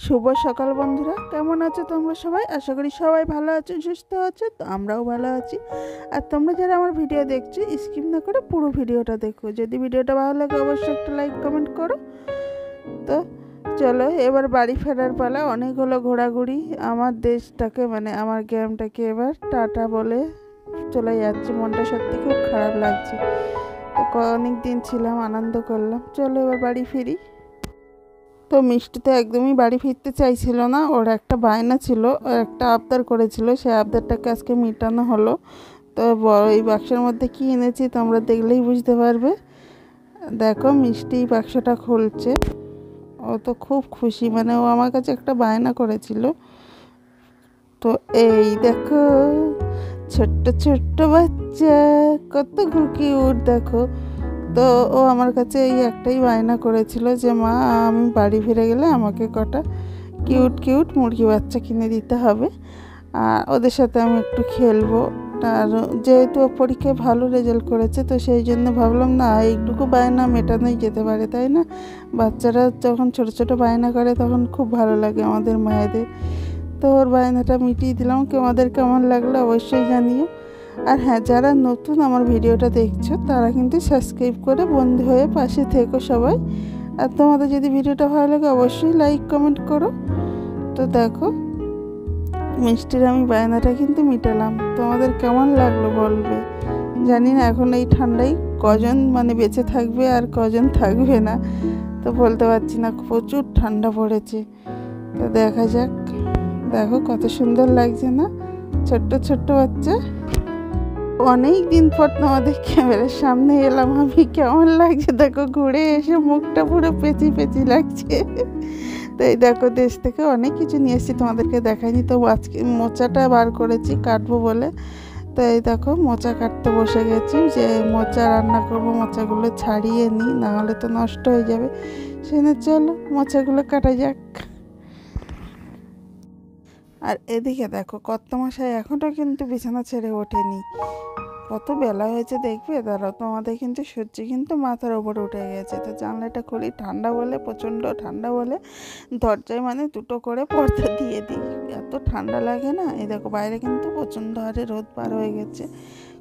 শুভ সকাল বন্ধুরা, কেমন আছো তোমরা সবাই? আশা করি সবাই ভালো আছো, সুস্থ আছো। তো আমরাও ভালো আছি। আর তোমরা যারা আমার ভিডিও দেখছো, স্কিপ না করে পুরো ভিডিওটা দেখো। যদি ভিডিওটা ভালো লাগে অবশ্যই একটা লাইক কমেন্ট করো। তো চলো এবার বাড়ি ফেরার পালা। অনেক হলো ঘোরাঘুরি। আমার দেশটাকে মানে আমার গ্রামটাকে এবার টাটা বলে চলে যাচ্ছি। মনটা সত্যি খুব খারাপ লাগছে। তো অনেক দিন ছিলাম, আনন্দ করলাম। চলো এবার বাড়ি ফিরি। তো মিষ্টি তো একদমই বাড়ি ফিরতে চাইছিল না। ওর একটা বায়না ছিল, ওর একটা আবদার করেছিল, সেই আবদারটাকে আজকে মেটানো হলো। তো এই বাক্সের মধ্যে কি এনেছি তোমরা দেখলেই বুঝতে পারবে। দেখো মিষ্টি বাক্সটা খুলছে। ও তো খুব খুশি, মানে ও আমার কাছে একটা বায়না করেছিল। তো এই দেখো ছোট্ট ছোট্ট বাচ্চা, কত কিউট দেখো। তো ও আমার কাছে এই একটাই বায়না করেছিল যে মা, আমি বাড়ি ফিরে গেলে আমাকে কটা কিউট কিউট মুরগি বাচ্চা কিনে দিতে হবে, আর ওদের সাথে আমি একটু খেলবো। আর যেহেতু পরীক্ষায় ভালো রেজাল্ট করেছে, তো সেই জন্য ভাবলাম না এইটুকু বায়না মেটানোই যেতে পারে, তাই না? বাচ্চারা যখন ছোট ছোট বায়না করে তখন খুব ভালো লাগে আমাদের মায়েদের। তো ওর বায়নাটা মিটিয়ে দিলাম। আমাদের কেমন লাগলো অবশ্যই জানিও। আর হ্যাঁ, যারা নতুন আমার ভিডিওটা দেখছো তারা কিন্তু সাবস্ক্রাইব করে বন্ধু হয়ে পাশে থেকো সবাই। আর তোমাদের যদি ভিডিওটা ভালো লাগে অবশ্যই লাইক কমেন্ট করো। তো দেখো মিষ্টির আমি বায়নাটা কিন্তু মিটালাম। তোমাদের কেমন লাগলো বলবে। জানি না এখন এই ঠান্ডায় কজন মানে বেঁচে থাকবে আর কজন থাকবে না, তো বলতে পারছি না। প্রচুর ঠান্ডা পড়েছে। তো দেখা যাক। দেখো কত সুন্দর লাগছে না ছোট্ট ছোট্ট বাচ্চা। অনেক দিন পর তোমাদের ক্যামেরার সামনে এলাম আমি। কেমন লাগছে দেখো, ঘুরে এসে মুখটা পুরো পেঁচি পেঁচি লাগছে। তো এই দেখো দেশ থেকে অনেক কিছু নিয়ে এসেছি, তোমাদেরকে দেখাইনি। তো আজকে মোচাটা বার করেছি কাটবো বলে। তো এই দেখো মোচা কাটতে বসে গেছি, যে মোচা রান্না করবো। মোচাগুলো ছাড়িয়ে নিই, নাহলে তো নষ্ট হয়ে যাবে। সেজন্য চলো মোচাগুলো কাটা যাক। আর এদিকে দেখো কর্তামশাই এখনও কিন্তু বিছানা ছেড়ে ওঠেনি। কত বেলা হয়েছে দেখবে। দাঁড়াও, তোমাদের কিন্তু সূর্য কিন্তু মাথার ওপরে উঠে গেছে। তো জানলাটা খুলি, ঠান্ডা বলে, প্রচণ্ড ঠান্ডা বলে দরজায় মানে দুটো করে পর্দা দিয়ে দিই। এত ঠান্ডা লাগে না। এই দেখো বাইরে কিন্তু প্রচণ্ড হারে রোদ পার হয়ে গেছে।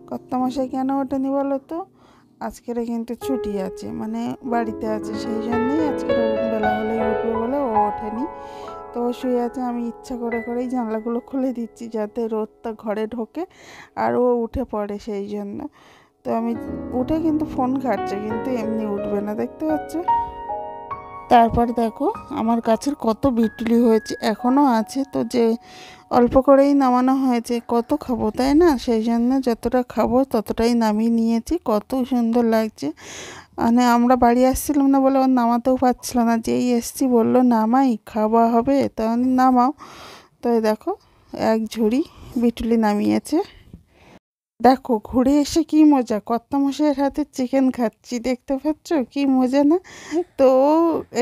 কর্তামশাই কেন ওঠেনি বলো তো? আজকের কিন্তু ছুটি আছে, মানে বাড়িতে আছে, সেই জন্যই আজকের বেলা হলেই উঠবে বলে ও ওঠেনি। তো শুয়ে আছে। আমি ইচ্ছা করে করেই জানলাগুলো খুলে দিচ্ছি যাতে রোদটা ঘরে ঢোকে আর ও উঠে পড়ে, সেই জন্য। তো আমি উঠে কিন্তু ফোন ঘাটছে, কিন্তু এমনি উঠবে না, দেখতে পাচ্ছ। তারপর দেখো আমার গাছের কত বিটুলি হয়েছে, এখনও আছে। তো যে অল্প করেই নামানো হয়েছে, কত খাবো তাই না? সেই জন্য যতটা খাবো ততটাই নামিয়ে নিয়েছি। কত সুন্দর লাগছে। মানে আমরা বাড়ি আসছিলাম না বলে ও নামাতেও পারছিল না। যেই এসছি বললো নামাই, খাওয়া হবে, তখন নামাও। তো দেখো এক ঝুড়ি বিটুলি নামিয়েছে। দেখো ঘুরে এসে কি মজা, কর্তামশাইয়ের হাতে চিকেন খাচ্ছি, দেখতে পাচ্ছ কি মজা না? তো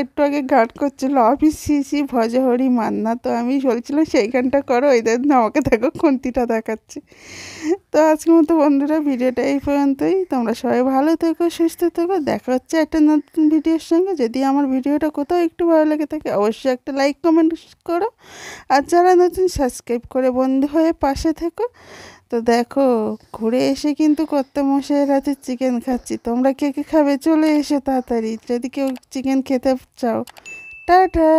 একটু আগে গার্ড করছিল অফিস সিসি ভজহরি মান্না। তো আমি বলছিলাম সেইখানটা করো, এই না আমাকে দেখো খুন্তিটা দেখাচ্ছে। তো আজকের মতো বন্ধুরা ভিডিওটা এই পর্যন্তই। তোমরা সবাই ভালো থেকো, সুস্থ থেকো। দেখা হচ্ছে একটা নতুন ভিডিওর সঙ্গে। যদি আমার ভিডিওটা কোথাও একটু ভালো লেগে থাকে অবশ্যই একটা লাইক কমেন্ট করো। আর যারা নতুন সাবস্ক্রাইব করে বন্ধু হয়ে পাশে থেকো। তো দেখো ঘুরে এসে কিন্তু কর্তামশাইয়ের হাতে চিকেন খাচ্ছি। তোমরা কে কে খাবে চলে এসো তাড়াতাড়ি, যদি কেউ চিকেন খেতে চাও। টাটা।